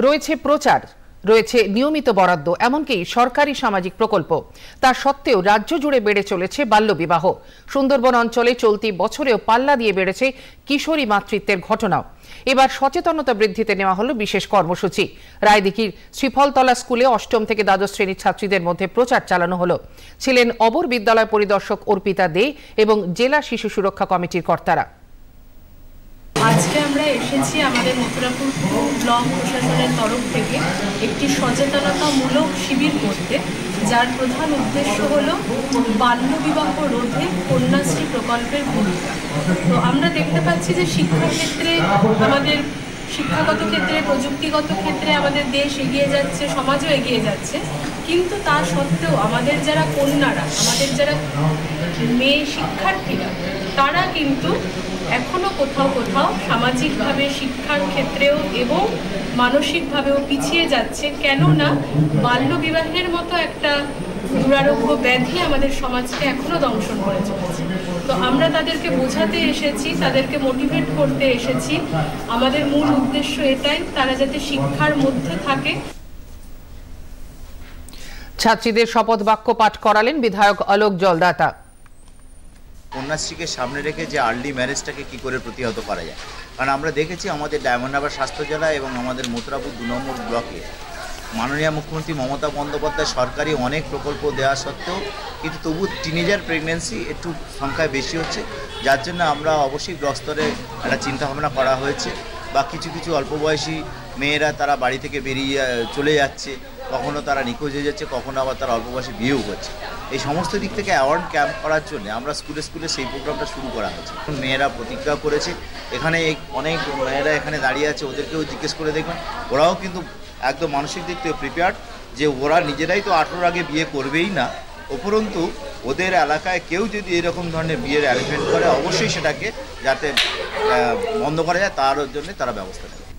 রয়েছে প্রচার, রয়েছে নিয়মিত বরাদ্দ, এমনকি সরকারি সামাজিক প্রকল্প। তা সত্ত্বেও রাজ্য জুড়ে বেড়ে চলেছে বাল্যবিবাহ। সুন্দরবন অঞ্চলে চলতি বছরেও পাল্লা দিয়ে বেড়েছে কিশোরী মাতৃত্বের ঘটনাও। এবার সচেতনতা বৃদ্ধিতে নেওয়া হলো বিশেষ কর্মসূচি। রায়দিঘির শ্রীফলতলা স্কুলে অষ্টম থেকে দ্বাদশ শ্রেণীর ছাত্রীদের মধ্যে প্রচার চালানো হলো। ছিলেন অবর বিদ্যালয় পরিদর্শক অর্পিতা দে এবং জেলা শিশু সুরক্ষা কমিটির কর্তারা। আজকে আমরা এসেছি আমাদের মথুরাপুর ব্লক প্রশাসনের তরফ থেকে একটি সচেতনতামূলক শিবির করতে, যার প্রধান উদ্দেশ্য হলো বাল্যবিবাহ রোধে কন্যাশ্রী প্রকল্পের ভূমিকা। তো আমরা দেখতে পাচ্ছি যে শিক্ষাক্ষেত্রে আমাদের শিক্ষাগত ক্ষেত্রে, প্রযুক্তিগত ক্ষেত্রে আমাদের দেশ এগিয়ে যাচ্ছে, সমাজও এগিয়ে যাচ্ছে, কিন্তু তা সত্ত্বেও আমাদের যারা কন্যারা, আমাদের যারা মেয়ে শিক্ষার্থীরা, তারা কিন্তু এখনো কোথাও কোথাও সামাজিকভাবে, শিক্ষার ক্ষেত্রেও এবং মানসিকভাবেও পিছিয়ে যাচ্ছে। কেননা বাল্যবিবাহের মতো একটা দুরারোগ্য ব্যাধি আমাদের সমাজকে এখনো দংশন করে চলেছে। তো আমরা তাদেরকে বোঝাতে এসেছি, তাদেরকে মোটিভেট করতে এসেছি। আমাদের মূল উদ্দেশ্য এটাই, তারা যাতে শিক্ষার মধ্যে থাকে। ছাত্রীদের শপথ বাক্য পাঠ করালেন বিধায়ক অলোক জলদাতা। কন্যাশ্রীকে সামনে রেখে যে আর্লি ম্যারেজটাকে কি করে প্রতিহত করা যায়, কারণ আমরা দেখেছি আমাদের ডায়মন্ড হারবার স্বাস্থ্য জেলা এবং আমাদের মথুরাপুর 2 নম্বর ব্লকে মাননীয় মুখ্যমন্ত্রী মমতা বন্দ্যোপাধ্যায় সরকারি অনেক প্রকল্প দেওয়া সত্ত্বেও কিন্তু তবু টিনেজার প্রেগনেন্সি একটু সংখ্যায় বেশি হচ্ছে, যার জন্য আমরা অবশ্যই ব্লক স্তরে একটা চিন্তাভাবনা করা হয়েছে। বা কিছু কিছু অল্প বয়সী মেয়েরা তারা বাড়ি থেকে বেরিয়ে চলে যাচ্ছে, কখনো তারা নিখোঁজ হয়ে যাচ্ছে, কখনো আবার তারা অল্প বয়সে বিয়েও করছে। এই সমস্ত দিক থেকে অ্যাওয়ার্ড ক্যাম্প করার জন্য আমরা স্কুলে স্কুলে সেই প্রোগ্রামটা শুরু করা হয়েছে। মেয়েরা প্রতিজ্ঞা করেছে, এখানে অনেক মেয়েরা এখানে দাঁড়িয়ে আছে, ওদেরকেও জিজ্ঞেস করে দেখবেন, ওরাও কিন্তু একদম মানসিক দিক থেকে প্রিপেয়ার্ড যে ওরা নিজেরাই তো 18 আগে বিয়ে করবেই না, উপরন্তু ওদের এলাকায় কেউ যদি এরকম ধরনের বিয়ের অ্যারেঞ্জমেন্ট করে অবশ্যই সেটাকে যাতে বন্ধ করা যায় তার জন্য তারা ব্যবস্থা নেবে।